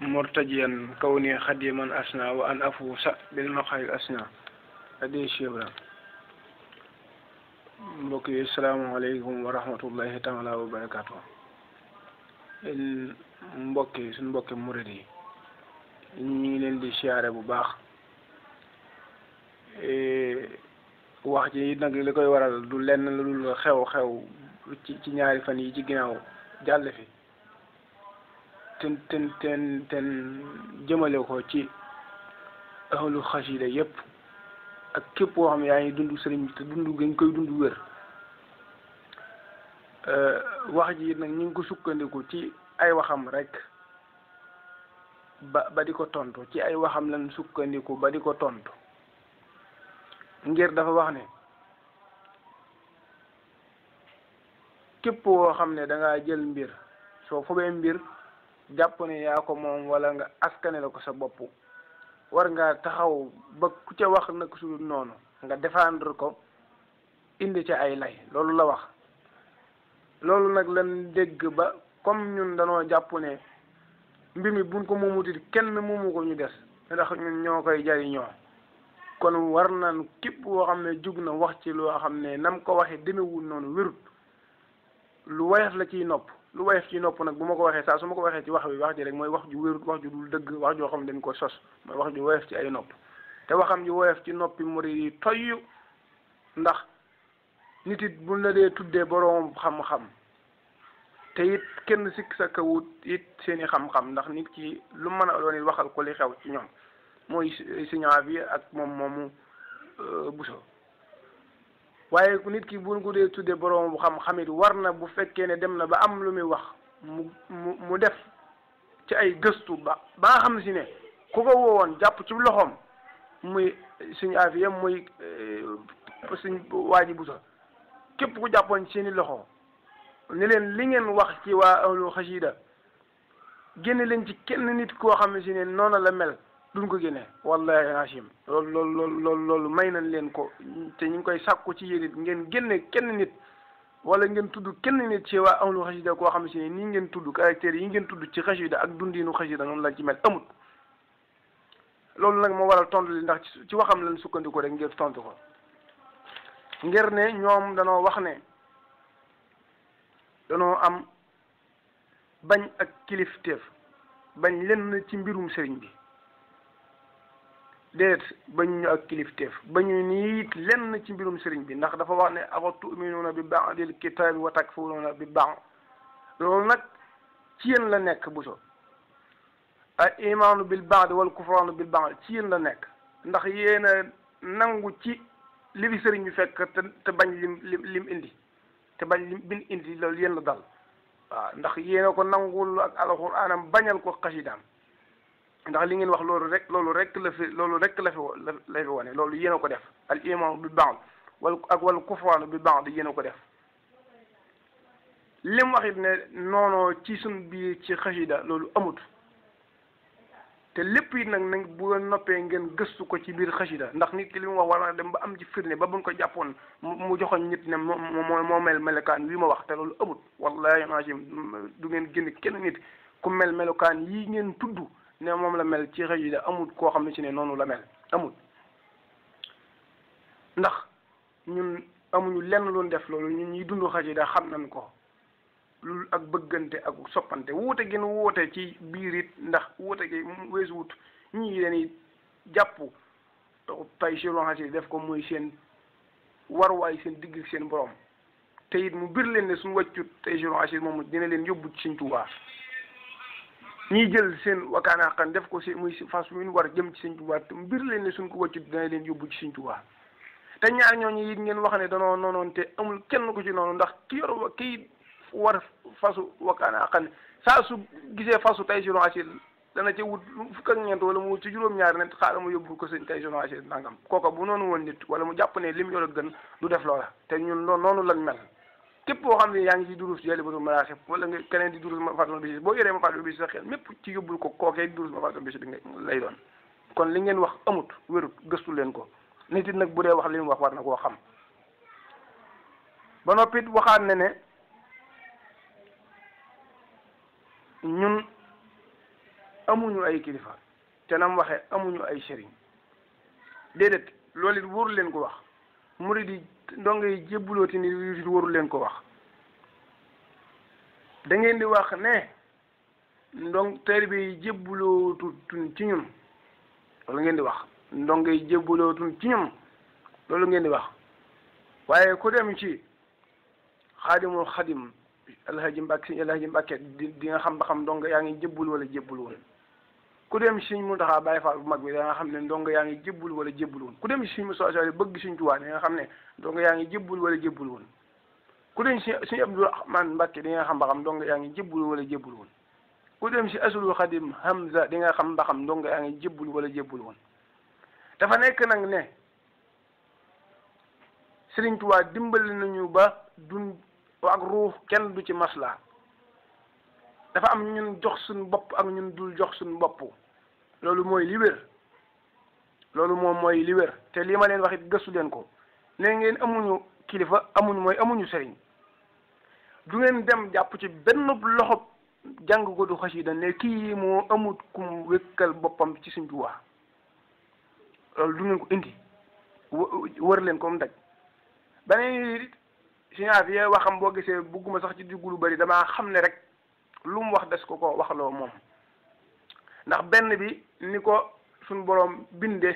مرتجيا كوني خديما أسنى وأن أفوز بالمقهى الأسنى أدي شبرا mbokki asalaamaaleykum wa rahmatullahi taala wa barakaatu suñ mbokki murid yi ñu ngi leen di siyaare bu baax wax ji nag li koy waral du lenn lu dul xew-xew ci ñaari fan yi ci ginnaaw jàll fi ten jëmale ko ci ahlu xasida yépp ak képp koo xam yaa ngi dund sëriñ bi te dund gañ koy dund wér wax ji nag ñu ngi ko sukkandiku ci ay waxam rek ba di ko tontu ci ay waxam lañ sukkandiku ba di ko tontu ngir dafa wax ne képp koo xam ne da ngaa jël mbir soo fobee mbir jàpp ne yaa ko moom wala nga askane la ko sa bopp war nga taxaw ba ku ca wax nag su noonu nga défendre ko indi ca ay lay loolu la wax loolu nag lan dégg ba comme ñun danoo jàpp ne mbir mi buñ ko moomutit kenn moomu ko ñu des ndax ñun ñoo koy jariñoo kon war nañ képp koo xam ne jug na wax ci loo xam ne nam ko waxee demewul noonu wérut lu woyof la ciy nopp lu woyof ci nopp nag bu ma ko waxee saa su ma ko waxee ci wax bi wax ji rek mooy wax ju wérut wax ju dul dëgg wax joo xam ne dañ ko sos mooy wax ju woyof ci ay nopp te waxam ji woyof ci noppi murid yi toyyu ndax nit it buñ la dee tuddee boroom xam-xam te it kenn sikk sa kawut it seeni xam-xam ndax nit ki lu mën a doon it waxal ko li xew ci ñoom mooy signal bi ak moom moomu buso waaye nit ki buñ ko dee tuddee boroom bu xam-xam it war na bu fekkee ne dem na ba am lu muy wax mu def ci ay gëstu ba nga xam si ne ku ko woowoon jàpp ci loxoom muy suñu afiyam muy suñ waa ji buso képp ku jàppoon seeni loxo ne leen li ngeen wax ci waa ahlu xasida génne leen ci kenn nit koo xam ne si ne noonu la mel duñ ko génne wallahi hachim loolu may nañ leen ko te ñu ngi koy sàkku ci yéen it ngeen génne kenn nit wala ngeen tudd kenn nit ci waa ahlu xasida koo xam ne si ne nii ngeen tudd caractères yi ngeen tudd ci xasida ak dundinu xasida noonu la ci mel amut loolu nag moo waral tontu li ndax ci waxam lañ sukkandiku rek ngir tontu ko ngir ne ñoom danoo wax ne danoo am bañ ak kilifteef bañ lenn ci mbirum sëriñ bi déet bañ ñu ak kilifteef bañu niit lenn ci mbirum sëriñ bi ndax dafa wax ne afa tuminuuna bi ba'dil kitaabi wa takfuruuna bi ba'd loolu nag ci yéen la nekk buso al imaanu bil ba'd wal kufraanu bil ba'd ci yéen la nekk ndax yéen a nangu ci li fi sëriñ bi fekk te bañ lim indi te bañ lim indi loolu yéen la dal waaw ndax yéen a ko nangul ak alxuraanam bañal ko xasidaam ndax li ngeen wax loolu rek la fi wane loolu yéen a ko def al iman bi ba'd wal kufraan bi ba'd yéen a ko def lim wax it ne noonoo ci suñ biir ci xasida loolu amut te lépp it nag bu noppee ngeen gëstu ko ci biir xasida ndax nit ki li mu wax war na dem ba am ci firnde ba buñ ko jàppoon mu joxoñ nit ne moo mel melokaan wi ma wax te loolu amut wallahi nasim du ngeen génn kenn nit ku mel melokaan yii ngeen tudd ne moom la mel ci xasida amut koo xam ne ci ne noonu la mel amut ndax ñun amuñu lenn loon def loolu ñun ñuy dund xasida xam nañ ko lu ak bëggante ak soppante wuute gi nu wuute ci biir it ndax wuute gi weesu wut ñii dañuy jàpp tay siron xasida def ko muy seen warwaay seen digg ak seen borom te it mu bir leen ne suñu wàccut tay siron xasida moom dina leen yóbbu ci Sëñ Tuubaa ñii jël seen wakaana xan def ko si muy fas mu war jëm ci Sëñ Tuubaa te mu bir leen ne suñ ko wàccut dina leen yóbbu ci Sëñ Tuubaa te ñaar ñooñu it ngeen wax ne danoo noonoon te amul kenn ku ci noonu ndax ki yor kii war fasu wakaana xan saa su gisee fasu tay siron xasida dana ci wut fukk ak ñeent wala mu wut ci juróom-ñaari ne xaaral ma yóbbu ko sëñ tay siron xasida nangam kooka bu noonu woon nit wala mu jàpp ne lim yor a gën du def loola te ñun noonu lañ mel képp boo xam ne yaa ngi ci durus jëli ba maraaxib wala nga keneen di durus ma faatuma bisi boo yoree ma faatuma bisi sa xel mépp ci yóbbul ko kookee di durus ma faatuma bisi bi nga lay doon kon li ngeen wax amut wérut gëstu leen ko nit it nag bu dee wax li mu wax war na koo xam ba noppi waxaat ne ne ñun amuñu ay kilifa te nam waxe amuñu ay sëriñ déedéet loolu it wóoru leen ko wax murid yi ndongo yi jébbalooti ni wóoru leen ko wax da ngeen di wax ne taalibe yi jébbalootuñ ci ñun loolu ngeen di wax ndongo yi jébbalootuñ ci ñun loolu ngeen di wax waaye ku dem ci xaadimul xadim alhaji Mbàkke si alhaji Mbàkke di nga xam ba xam ndongo yaa ngi jébbal wala jébbal woon ku dem ci Sëñ Muntaxa Baay Faal bu mag bi da nga xam ne ndongo yaa ngi jébbal wala jébbal woon ku dem ci Sëñ Musaa Saaliw bëgg Sëñ Tuubaa da nga xam ne ndongo yaa ngi jébbal wala jébbal woon ku dem ci Sëñ Abdul Rahmaan Mbàkke di nga xam ba xam ndongo yaa ngi jébbal wala jébbal woon ku dem ci asulul xadim Hamza di nga xam ba xam ndongo yaa ngi jébbal wala jébbal woon dafa nekk nag ne Sëriñ Tuubaa dimbali nañu ba dun ak ruux kenn du ci masla dafa am ñun jox suñu bopp ak ñun dul jox suñu bopp loolu mooy li wér loolu moom mooy li wér te lii ma leen wax it gëstu leen ko ne ngeen amuñu kilifa amuñu sëriñ du ngeen dem jàpp ci benn loxo jàng ko du xasida ne kii moo amut kum wékkal boppam ci Sëriñ Tuubaa loolu du ngeen ko indi wër leen ko mu daj beneen Sëñ Aafiya waxam boo gisee bugguma sax ci diggu lu bari damaa xam ne rek lu mu wax des ko waxloo moom ndax benn bi ni ko suñ boroom binde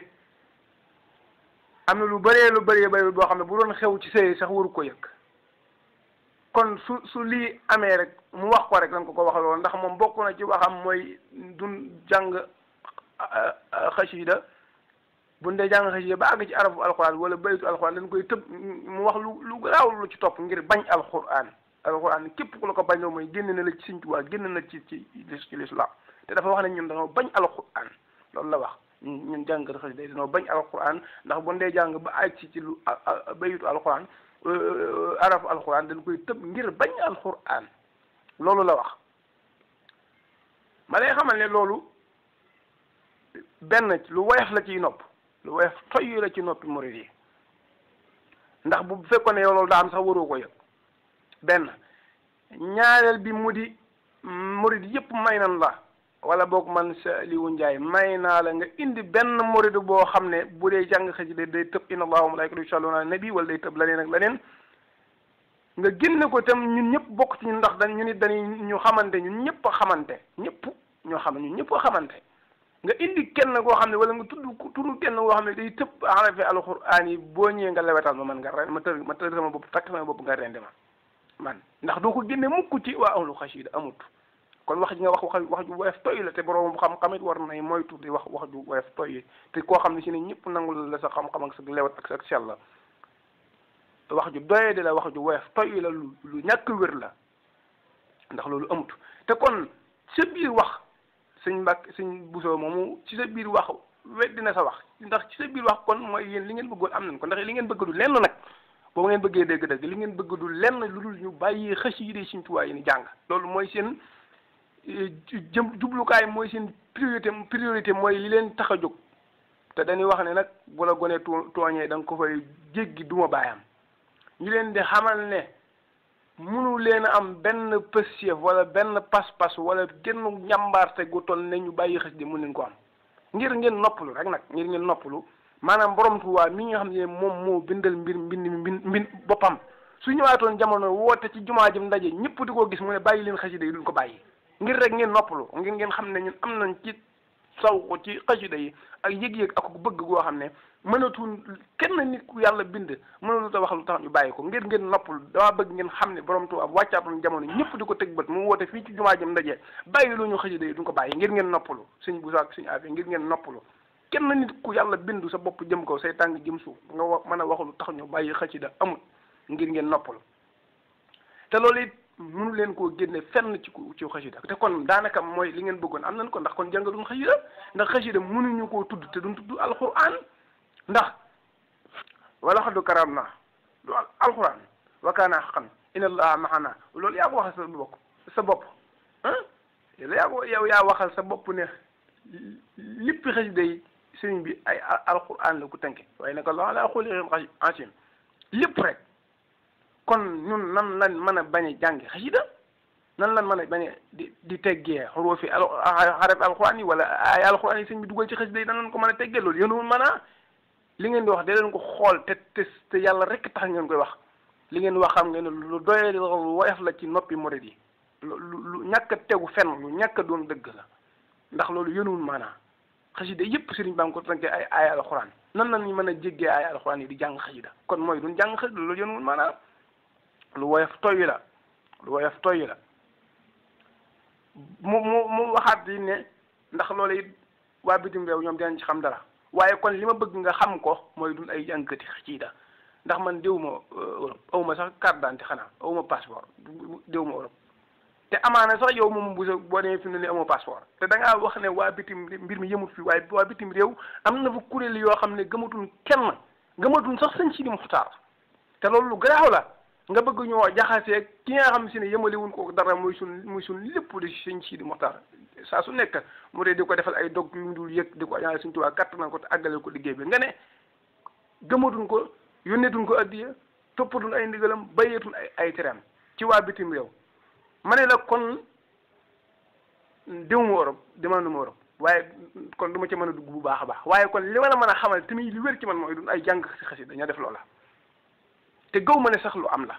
am na lu bëree bëri boo xam ne bu doon xew ci sëy sax waru ko yëg kon su lii amee rek mu wax ko rek lan ko waxloo ndax moom bokk na ci waxam mooy dun jàng xasida bu dee jàng xasida ba àgg ci arafu alxuraan wala baytu alxuraan dañ koy tëb mu wax lu garaaw lu ci topp ngir bañ alxuraan képp ku la ko bañ loo mooy génn na la ci Sëriñ Tuubaa génn na ci lislaam te dafa wax ne ñun dañoo bañ alxuraan loolu la wax ñun jàngkat xasida dañoo bañ alxuraan ndax bu dee jàng ba àgg ci lu baytu alxuraan arafu alxuraan dañ koy tëb ngir bañ alxuraan loolu la wax ma lay xamal ne loolu benn lu woyof la ciy nopp lu woyof toy la ci noppi murid yi ndax bu fekkoon ne yow loolu daa am sax waroo ko yëg benn ñaareel bi mu di murid yëpp may nan la wala boog man Saliou Ndiaye may naa la nga indi benn murid boo xam ne bu dee jàng xasida day tëb inna allaha wa malaikatahu yusalluna ala nabi wala day tëb leneen ak leneen nga génne ko tam ñun ñëpp bokk ci ñun ndax ñu nit dañuy ñu xamante ñun ñëpp a xamante ñëpp ñoo xam ñun ñëpp a xamante nga indi kenn koo xam ne wala nga tudd kenn koo xam ne day tëb arafe alxuraan yi boo ñëwee nga lewetal ma man nga ren ma tër sama bopp takk sama bopp nga rendi ma man ndax doo ko génne mukk ci waa ahlu xasida amut kon wax ji nga wax ju woyof toy la te borom xam-xamit war nay moytu di wax ju woyof toy te koo xam ne si ne ñëpp nangul la sa xam-xam ak sa lewet ak sa sell la wax ju doye de la wax ju woyof toy la lu ñàkk wér la ndax loolu amut te kon sa biir wax sëñ Mbàkke sëñ Bousso moomu ci sa biir wax weddi na sa wax ndax ci sa biir wax kon mooy yéen li ngeen bëggoon am nañ ko ndax li ngeen bëgg du lenn nag boobu ngeen bëggee dégg-dégg li ngeen bëgg du lenn lu dul ñu bàyyi xasida Sëñ Tuubaa yi ni jàng loolu mooy seen jublukaay mooy seen priorité mooy li leen tax a jóg te dañuy wax ne nag bu la gone tooñee da nga ko fay jéggi duma baayam ñu leen di xamal ne munu leen a am benn pësief wala benn pas-pas wala genn njàmbaarte gu toll ne ñu bàyyi xasida mun leen ko am ngir ngeen noppalu rek nag ngir ngeen noppalu maanaam borom Tuubaa mi nga xam ne moom moo bindal mbind boppam su ñëwaatoon jamono woote ci jumaa jëm ndaje ñëpp di ko gis mu ne bàyyi leen xasida yi duñ ko bàyyi ngir rek ngeen noppalu ngir ngeen xam ne ñun am nañ ci saw ko ci xasida yi ak yëg-yëg ak bëgg goo xam ne mënatul kenn nit ku yàlla bind mënatul ta wax lu tax ñu bàyyi ko ngir ngeen noppalu dama bëgg ngeen xam ne borom Tuubaa wàccaatoon jamono ñëpp di ko teg bët mu woote fii ci jumaa jëm ndaje bàyyi lu ñu xasida yi duñ ko bàyyi ngir ngeen noppalu Sëñ Bousso ak Sëñ Aafiya ngir ngeen noppalu kenn nit ku yàlla bindu sa bopp jëm kaw say tàng jëm suuf nga mën a wax lu tax ñu bàyyi xasida amul ngir ngeen noppalu te loolu it mënu leen koo génne fenn ci xasida te kon daanaka mooy li ngeen bëggoon am nañ ko ndax kon jàngaluñ xasida ndax xasida mënuñu koo tudd te duñ tudd alquran ndax wala xaddu karam na du alquran wa kaana haqqan inna allaha maana loolu yaa ko waxal sa bopp ah yow yaa waxal sa bopp ne léppi xasida yi sëriñ bi ay alquran la ku tënke waaye naka la ala xuliqin asim lépp rek kon ñun nan lañ mën a bañ a jàngi xasida nan lan mën a bañ di teggee xuruufi xaraf alxuraan yi wala ay alxuraan yi sëñ bi dugal ci xasida yi nan lan ko mën a teggee loolu yéen mën a li ngeen di wax de leen ko xool te yàlla rek tax ngeen koy wax li ngeen wax xam ngeen ne lu doyee lu woyof la ci noppi murid yi lu ñàkk a tegu fenn lu ñàkk a doon dëgg la ndax loolu yënuwul maanaa xasida yëpp sëriñ baa ngi ko tënkee ay alxuraan nan la ñu mën a jéggee ay alxuraan yi di jàng xasida kon mooy duñ jàng xasida loolu yënuwul maanaa lu woyof toyyi la lu woyof toyyi la mu waxaat yi ne ndax loolu it waa bitim réew ñoom dinañ ci xam dara waaye kon li ma bëgg nga xam ko mooy duñ ay jàngkati xasida ndax man déw ma Europe awma sax carte d'identité xanaa awma passeport déw ma Europe te amaana sax yow moom bu boo demee fi mu ne nii amoo passeport te da ngaa wax ne waa bitim mbir mi yëmut fi waaye waa bitim réew am na fa kuréel yoo xam ne gëmatuñ kenn gëmatuñ sax sëñ Sidi Muxtaar te loolu lu garaaw la nga bëgg ñoo jaxasee ki nga xam si ne yëmalewuñ ko dara muy sun lépp di sëñ Sidi Muxtaar saa su nekk mu dee di ko defal ay dog yu mu dul yëg di ko ñaanal suñ tubaab katt na ko te àggale ko liggéey bi nga ne gëmatuñ ko yónneetuñ ko addiya toppatuñ ay ndigalam bayeetuñ ay teram ci waa bitim réew ma ne la kon déwuma Europe demanduma Europe waaye kon du ma ci mën a dugg bu baax a baax waaye kon li ma la mën a xamal tamit li wér ci man mooy duñ ay jàng si xasida dañoo def loola te gaw ma ne sax lu am la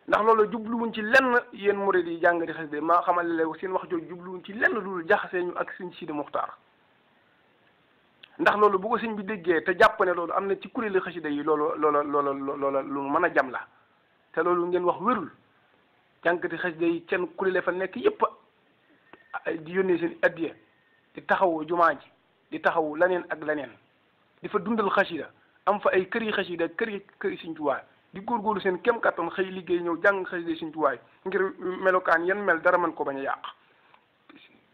ndax loolu jubluwuñ ci lenn yéen murid yi jàng di xasida maa xamal la seen wax jooju jubluwuñ ci lenn lu jaxasee ñu ak sëñ Sidi Muxtaar ndax loolu bu ko sëñ bi déggee te jàpp ne loolu am na ci kuréeli xasida yi loolu lu mën a jam la te loolu ngeen wax wérul jànkati xasida yi kenn kuréel fa nekk yëpp di yónnee seen addiya di taxawu jumaa ji di taxawu laneen ak laneen di fa dundal xasida am fa ay kër yi xasida këri Sëñ Tuubaa di góorgóorlu seen kem kattan xëy liggéey ñëw jàng xasida Sëñ Tuubaa ngir melokaan yan mel dara mën ko bañ a yàq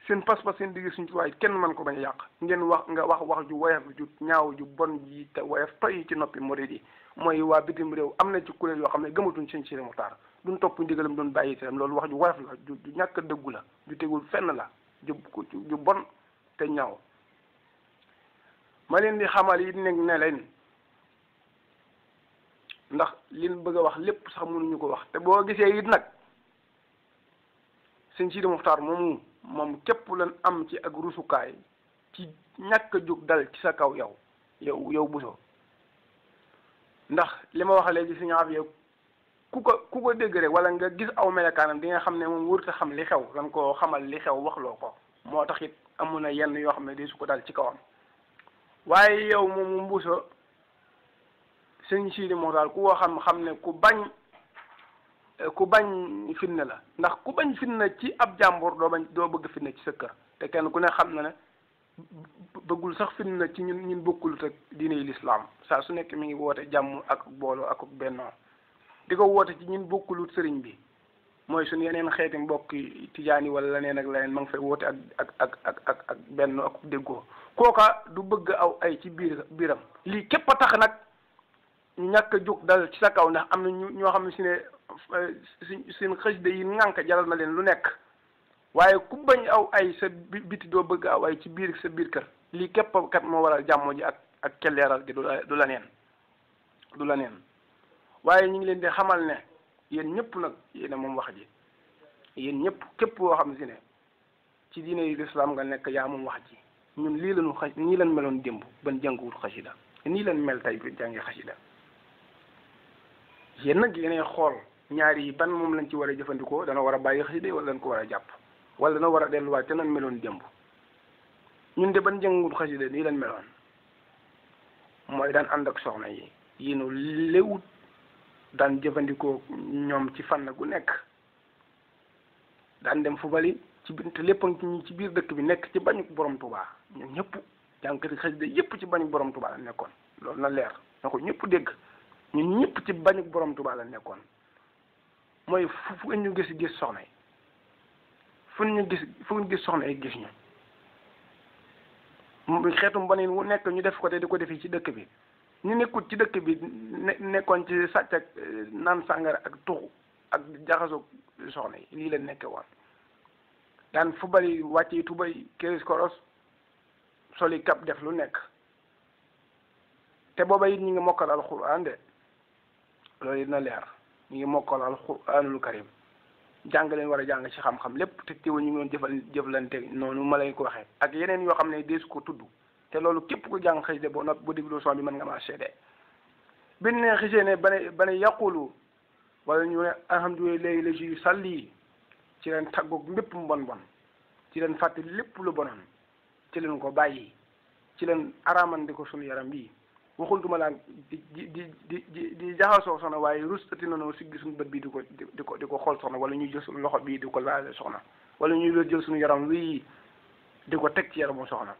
seen pas-pas seen digg Sëñ Tuubaa kenn mën ko bañ a yàq ngeen wax ju woyof ju ñaaw ju bon ji te woyof toy ci noppi murid yi mooy waa bitim réew am na ci kuréel yoo xam ne gëmatuñ sëñ Sidi Muxtaar duñ topp ndigalam doon bàyyi itam loolu wax ju woyof la ju ñàkk a dëggu la ju tegul fenn la ju bon te ñaaw ma leen di xamal yi nekk ne leen ndax liñ bëgg a wax lépp sax mënuñu ko wax te boo gisee it nag sëñ Sidi Muxtaar moom képp lan am ci ak rusukaay ci ñàkk a jóg dal ci sa kaw yow Bousso ndax li ma wax léegi suñu affaire ku ko dégg rek wala nga gis aw melakaanam di nga xam ne moom wërta xam li xew lan ko xamal li xew waxloo ko moo tax it amu na yenn yoo xam ne di su ko dal ci kawam waaye yow moom Bousso sëñ Sidi Muxtaar ku ko xam ne ku bañ fitna la ndax ku bañ fitna ci ab jàmbur doo bëgg fitna ci sa kër te kenn ku ne xam na ne bëggul sax fitna ci ñun bokkulut ak diine lislaam saa su nekk mi ngi woote jàmm ak booloo ak bennoo di ko woote ci ñun bokkulut sëriñ bi mooy suñu yeneen xeeti mbokki tijaan yi wala leneen ak leneen ma ngi fay woote ak bennoo ak déggoo kooka du bëgg aw ay ci biiram lii képp a tax nag ñu ñàkk a jóg dal ci sa kaw ndax am na ñoo xam ne si ne seen xasida yi ŋànk jaral na leen lu nekk waaye ku bañ aw ay sa biti doo bëgg aw ay ci biir sa biir kër lii képp kat moo waral jàmmo ji ak kelleeral gi du la neen waaye ñu ngi leen di xamal ne yéen ñëpp nag yéen moom wax ji yéen ñëpp képp koo xam si ne ci diine yi lislaam nga nekk yaa moom wax ji ñun lii lañu nii lan meloon démb ban jànguwul xasida nii lan mel tey bi jàngi xasida yéen nag yéenay xool ñaari yi ban moom lañ ci war a jëfandikoo dana war a bàyyi xasida wala dañ ko war a jàpp wala dana war a delluwaat te nan meloon démb ñun de ban jàngul xasida nii lan meloon mooy daan ànd ak soxna yi yéenu léwut daan jëfandikoo ñoom ci fànn gu nekk daan dem fubali ci biir te lépp ñi ci biir dëkk bi nekk ci bañu borom Tuubaa ñun ñëpp jàngkati xasida yëpp ci bañu borom Tuubaa la nekkoon loolu na leer na ko ñëpp dégg ñun ñëpp ci bañu borom Tuubaa la nekkoon mooy fu ñu gis soxna yi fu ñu gis soxna yi gis ñu xeetu mbonin wu nekk ñu def ko te di ko defi ci dëkk bi ñu nekkul ci dëkk bi nekkoon ci sàcc ak naan sàngara ak tuxu ak jaxasoo soxna yi lii la nekke woon daan fu bari wàcc yi tubay kéris koros soli kap def lu nekk te booba it ñu ngi mokkal alxuraan de loolu dina leer ñu ngi mokkal alxuraanul karim jàng leen war a jàng ci xam-xam lépp te teewul ñu ngi doon jëflante noonu ma lay ko waxee ak yeneen yoo xam ne deesu ko tudd te loolu képp ku jàng xasida boo nopp bu déglu son bi mën nga maa seede bi ne xisee ne ba ne yàqulu wala ñu ne alhamdulillahi la ci salli ci leen tàggoog lépp mu bon bon ci leen fàtte lépp lu bonoon ci leen ko bàyyi ci leen araamandi ko sunu yaram bii waxultuma laa di jaxasoo soxna waaye rustati nanoo siggi suñu bët bii di ko xool soxna wala ñuy jël suñu loxo bii di ko laale soxna wala ñuy jël suñu yaram wii di ko teg ci yaramu soxna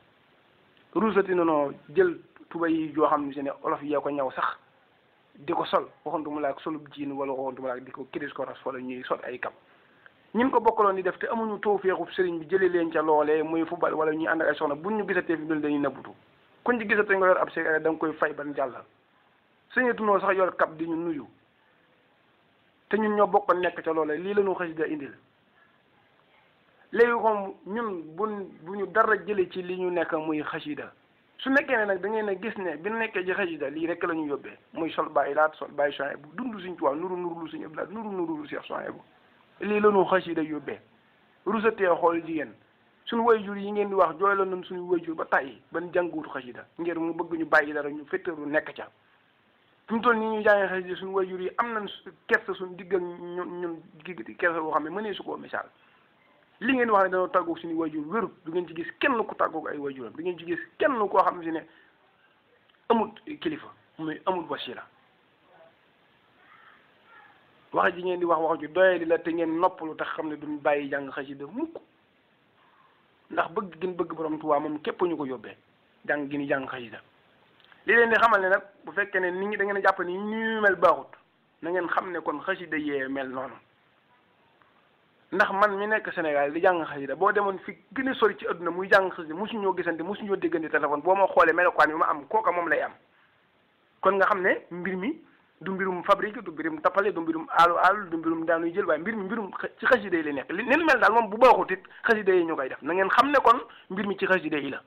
rustati nanoo jël tuba yi joo xam ne si ne olof yee ko ñaw sax di ko sol waxantuma laa solub jiin wala waxantuma laa di ko kiris ko ras wala ñuy sol ay kap ñun ko bokkaloon di def te amuñu tawfeexu sëriñ bi jëlee leen ca loolee muy fubal wala ñuy ànd ak ay soxna buñ ñu gisatee fi dul dañuy nëbbutu kuñ ci gisatee nga yor ab cigarette da nga koy fay ban jàll sëñatunoo sax yor kap di ñu nuyu te ñun ñoo bokk nekk ca loolee lii la ñu xasida indil léegi comme ñun bu ñu dara jëlee ci li ñu nekk muy xasida su nekkee ne nag da ngeen a gis ne bi nekkee ci xasida lii rek la ñu yóbbee muy sol bàyyi laat sol bàyyi soin bu dund suñ tubaab nuru lu suñu ëpp laat nuru lu Cheikh soin bu lii la ñu xasida yóbbee rusatee xool jigéen suñu wayjur yi ngeen di wax jooy la nañ suñu wayjur ba tàyyi ban jànguutu xasida ngir mu bëgg ñu bàyyi dara ñu féttaru nekk ca fi mu toll nii ñu jàngee xasida suñu wayjur yi am nañ kersa suñu diggal ñun kersa boo xam ne mënee su koo misaal li ngeen wax ne dañoo tàggoog suñu wayjur wérut du ngeen ci gis kenn ku tàggoog ay wayjuram du ngeen ci gis kenn koo xam si ne amul kilifa muy amul wasila wax ji ngeen di wax ju doye di la te ngeen noppalu tax xam ne duñ bàyyi jàng xasida mukk ndax bëgg gën bëgg borom Tuubaa moom képp ñu ko yóbbee jàng gi ni jàng xasida li leen di xamal ne nag bu fekkee ne nit ñi da ngeen a jàpp ni ñu mel baaxut na ngeen xam ne kon xasida yee mel noonu ndax man mi nekk Sénégal di jàng xasida boo demoon fi gën a sori ci adduna muy jàng xasida mosuñoo gisante mosuñoo déggante téléphone boo ma xoolee melokaan bi ma am kooka moom lay am kon nga xam ne mbir mi du mbirum fabrique du mbirum tappale du mbirum aalu du mbirum daanuy jël waaye mbir mi mbirum ci xasida yi la nekk li nen mel daal moom bu baaxut it xasida yi ñu koy def na ngeen xam ne kon mbir mi ci xasida yi la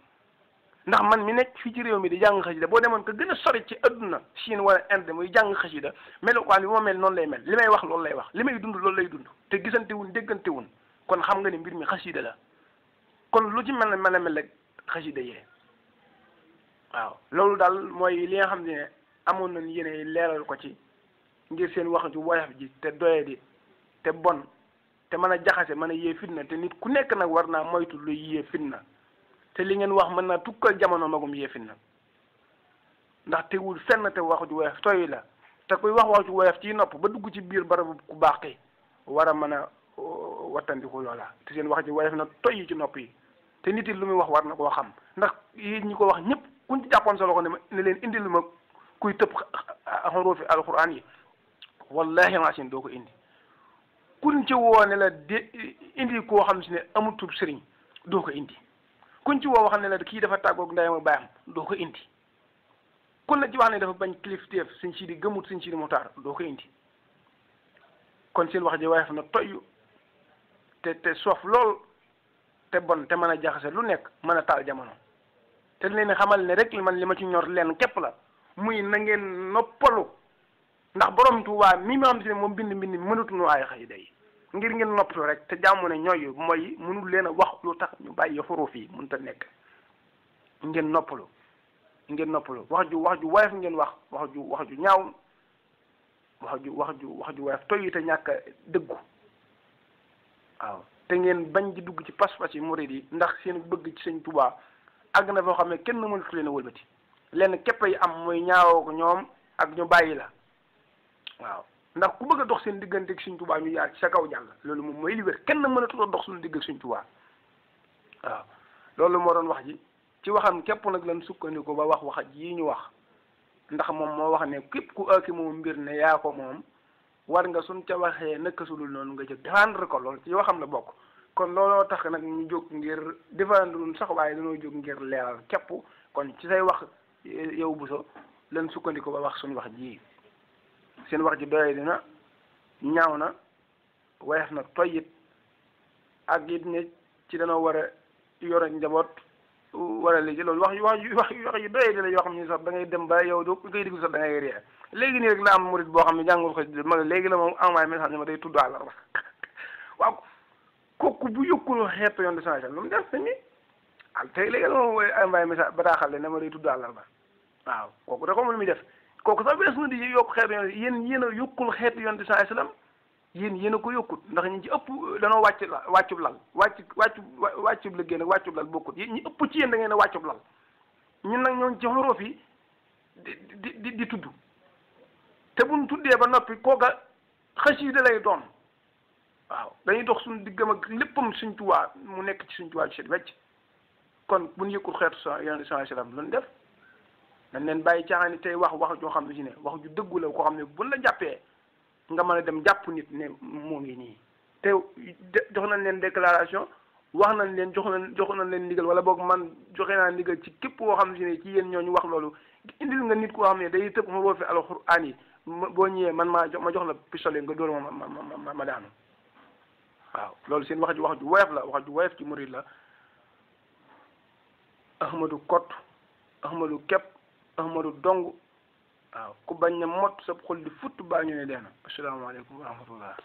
ndax man mi nekk fii ci réew mi di jàng xasida boo demoon ko gën a sori ci adduna Chine wala Inde muy jàng xasida melokaan bi moo mel noonu lay mel li may wax loolu lay wax li may dund loolu lay dund te gisante wuñ déggante wuñ kon xam nga ne mbir mi xasida la kon lu ci mel a mel rek xasida yee waaw loolu daal mooy li nga xam ne amoon nañ yéene leeral ko ci ngir seen wax ju woyof ji te doye di te bon te mën a jaxase mën a yee fitna te nit ku nekk nag war naa moytu luy yee fitna te li ngeen wax mën naa tukkal jamono magum yee fitna ndax teewul fenn te wax ju woyof tooy la te kuy wax ju woyof ci nopp ba dugg ci biir barabu ku baax ki war a mën a wattandiku loola te seen wax ji woyof na toy ci nopp yi te nit it lu muy wax war na koo xam ndax yéen ñi ko wax ñëpp kuñ ci jàppoon sa loxo ne leen indil ma kuy tëb xuruufi alquran yi wallahi maasin doo ko indi kuñ ci woo ne la indi koo xam si ne amutub sëriñ doo ko indi kuñ ci woo wax ne la kii dafa tàggoog ndeyam ak baayam doo ko indi kun la ci wax ne dafa bañ kilifteef suñ si di gëmut suñ si di mutaar doo ko indi kon seen wax ji woyof na toy te soof lool te bon te mën a jaxase lu nekk mën a taal jamono te leen xamal ne rek man li ma ci ñor leen képp la muy na ngeen noppalu ndax borom Tuubaa mi ma xam si ne moom bind mënatuñu ay xasida yi ngir ngeen noppalu rek te jàmm ne ñooy mooy mënul leen a wax lu tax ñu bàyyi xuruuf yi mënut a nekk ngeen noppalu wax ju woyof ngeen wax ju ñaaw wax ju woyof toy te ñàkk a dëggu waaw te ngeen bañ di dugg ci pas-pas yi murid yi ndax seen bëgg ci Sëñ Tuubaa àgg na foo xam ne kenn mënatu leen a wëlbati lenn képp yi am mooy ñaawoo ko ñoom ak ñu bàyyi la waaw ndax ku bëgg a dox seen diggante ak Sëñ Tuubaa ñu yaar ci sa kaw jàll loolu moom mooy li wér kenn mënatu dox suñu digg ak Sëñ Tuubaa waaw loolu moo doon wax ji ci waxam képp nag lan sukkandiku ba wax yi ñu wax ndax moom moo wax ne képp ku ëkki moom mbir ne yaa ko moom war nga suñ ca waxee naka sulul noonu nga jóg défendre ko loolu ci waxam la bokk kon looloo tax nag ñu jóg ngir défendre sax waaye dañoo jóg ngir leeral képp kon ci say wax yow Bousso lan sukkandiku ba wax suñu wax ji seen wax ji doye dina ñaaw na woyof na toy it ak it ne ci danoo war a yor ak njaboot war a léegi loolu wax yu doye di la yoo xam ne sax da ngay dem ba yow doo ngay diglu sax da ngay ree léegi nii rek la am murid boo xam ne jàngul ko ma léegi la moom envoyé message ne ma day tudd àllarba waaw kooku bu yokkul xeetu yoon de changé lu mu def sëñ bi ah tey léegi la ma envoyé message bataaxal ne ma day tudd àllarba waaw kooku da ko mën mi def kooku sax bees na di yokk xeetu yoon yéen a yokkul xeetu yoon de changé lam yéen a ko yokkut ndax ñi ci ëpp danoo wàccub lal wàccub liggéey nag wàccub lal bokkut ñi ëpp ci yéen da ngeen a wàccub lal ñun nag ñoo ci xoroo fi di tudd te buñ tuddee ba noppi kooka xasida lay doon waaw dañuy dox suñu diggam ak léppam suñ tuwaa mu nekk ci suñ tuwaa ci set wecc kon buñ yëkkul xeetu yoon di changé lam luñ def dañ leen bàyyi caaxaan tey wax joo xam ne si ne wax ju dëggu la koo xam ne buñ la jàppee nga mën a dem jàpp nit ne moo ngi nii te jox nañ leen déclaration wax nañ leen jox nañ leen ndigal wala boog man joxe naa ndigal ci képp koo xam ne si ne ci yéen ñooñu wax loolu indil nga nit koo xam ne day tëb xuroo fi alxuraan yi boo ñëwee man ma jox la pistolet nga dóor ma daanu waaw loolu seen wax ju woyof la wax ju woyof ci murid la ahmadu kot ahmadu kepp ahmadu dong waaw ku bañ na mot sa xol di futt baa ñu ne dee na asalaamaaleykum wa rahmatullah